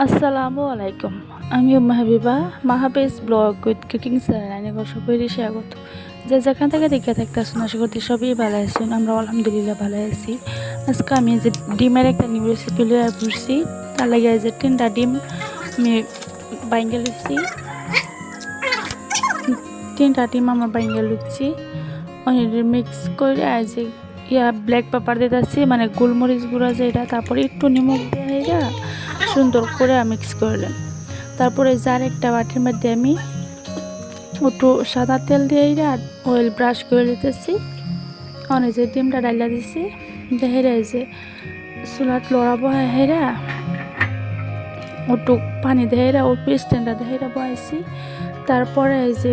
আসসালামু আলাইকুম। আমি উম্মা হাবিবা, মাহাবিজ ব্লগ উইথ কুকিং চ্যানেলে সবাইকে স্বাগত। যে যেখান থেকে দেখে থাকতেছেন আশা করতে সবই ভালো আছেন। আমরা আলহামদুলিল্লাহ ভালো আছি। আজকে আমি যে ডিমের একটা নিউ রেসিপি লিয়ে করছি, তার লাগে যে 3টা ডিম আমি বাইঙ্গে লুচ্ছি। 3টা ডিম আমার বাইঙ্গে লুচ্ছি অনেক মিক্স করে যে ব্ল্যাক পেপার দিতেছি, মানে গোলমরিচ গুঁড়া যেটা, তারপরে একটু নিমখ দিয়ে সুন্দর করে মিক্স করলাম। তারপরে যার একটা বাটির মধ্যে আমি একটু সাদা তেল দিয়ে অয়েল ব্রাশ করে দিতেছি। অনেক যে ডিমটা ডাইলা দিছি, হেরা যে চুলাত লড়াবো হেরা একটু পানি দেহেরা ও স্ট্যান্ডার দেহেরা বয়াইছি। তারপরে যে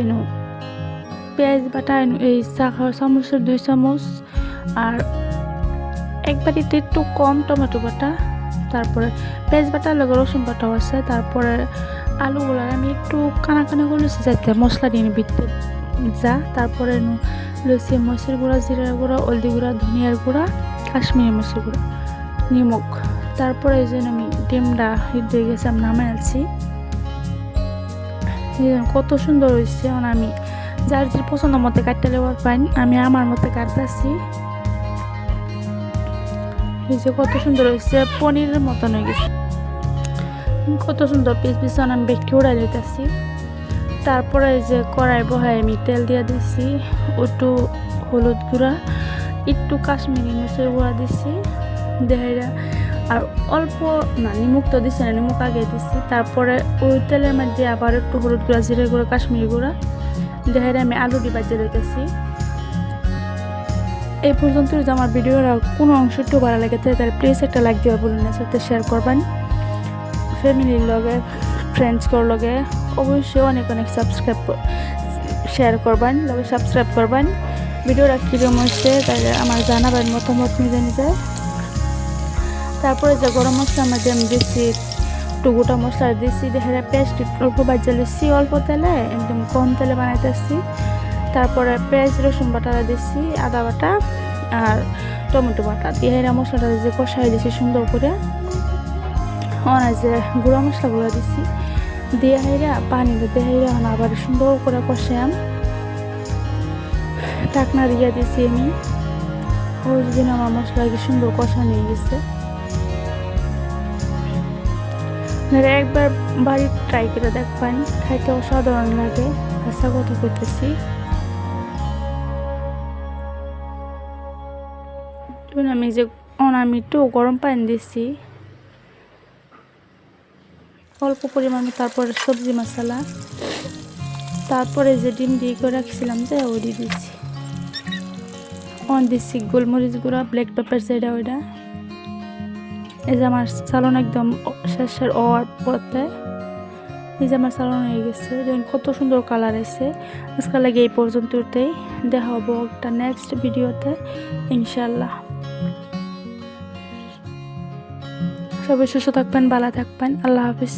পেঁয়াজ বাটা এই চা খাওয়ার চামচের 2 চামচ, আর এক বাটিতে একটু কম টমেটো বাটা, তারপরে পেঁয়াজ বাটার লগে রসুন বাটাও আছে। তারপরে আলুগুলো আমি একটু কানা কানা করেছি যাতে মশলা দিয়ে বিটতে যা। তারপরে লইছি মরিচের গুঁড়া, জিরার গুঁড়া, হলদি গুঁড়া, ধনিয়ার গুঁড়া, কাশ্মীরি মরিচের গুঁড়া, নিমখ। তারপরে এই জন্য আমি ডিমটা হিট হয়ে গেছে, আমি নামে আছি। কত সুন্দর হয়েছে। আমি যার যে পছন্দ মতো কাটতে লেবার পাইন, আমি আমার মতো কাটতেছি। এই যে কত সুন্দর হয়েছে, পনিরের মতন হয়ে গেছে, কত সুন্দর পিস পিস আমি বেটকে উড়াই দিতেছি। তারপরে এই যে কড়াই বহাই আমি তেল দিয়ে দিছি, একটু হলুদ গুঁড়া, একটু কাশ্মীরি মরিচের গুঁড়া দিছি দেহেরা, আর অল্প না নিমখ তো দিছি না, নিমখ আগে দিছি। তারপরে ওই তেলের মধ্যে আবার একটু হলুদ গুঁড়া, জিরের গুঁড়া, কাশ্মীরি গুঁড়া দেহেরা আমি আলুটি বাজিয়ে দিতেছি। এই পর্যন্ত যদি আমার ভিডিওর কোনো অংশ একটু ভালো লাগে তাহলে প্লিজ একটা লাইক দেওয়া বলুন, সাথে শেয়ার করবেন ফ্যামিলির লগে, ফ্রেন্ডসগুলোর লগে। অবশ্যই অনেক অনেক শেয়ার করবেন, লগে সাবস্ক্রাইব করবেন। ভিডিওটা কীরকম হচ্ছে তাহলে আমার জানাবেন, মতামত নিজে নিজে। তারপরে যে গরম মশলা মধ্যে আমি দিচ্ছি, একটু গোটা মশলা দিচ্ছি, দেখে পেঁয়াজ অল্প বাজিয়ে দিচ্ছি, অল্প তেলে একদম কম তেলে বানাইতেছি। তারপরে পেঁয়াজ রসুন বাটা দিচ্ছি, আদা বাটা আর টমেটো বাটা দিয়ে মশলাটা যে কষাই দিচ্ছি সুন্দর করে। অনেক যে গুঁড়া মশলাগুলো দিচ্ছি দিয়ে পানি দিয়ে আবার সুন্দর করে কষাম। ঢাকনা দিয়ে দিচ্ছি আমি। ওই দিন আমার মশলা সুন্দর কষা নিয়ে গেছে। একবার বাড়ির ট্রাই করে দেখবেন, খাইতে অসাধারণ লাগে, আশা কথা করতেছি। আমি যে আমি একটু গরম পানি দিচ্ছি অল্প পরিমাণে, তারপরে সবজি মশলা, তারপরে যে ডিম দিয়ে করে রাখছিলাম যে ওই দিয়ে দিচ্ছি। দিচ্ছি গোলমরিচ গুঁড়া, ব্ল্যাক পেপার যেটা ওইটা। এই যে আমার সালন একদম শেষের ওয়ার পথে, এই যে আমার সালন হয়ে গেছে। যেমন কত সুন্দর কালার এসে। আজকাল লাগে এই পর্যন্ততেই, দেখা হবো একটা নেক্সট ভিডিওতে ইনশাল্লাহ। সবাই সুস্থ থাকবেন, ভালো থাকবেন। আল্লাহ হাফিজ।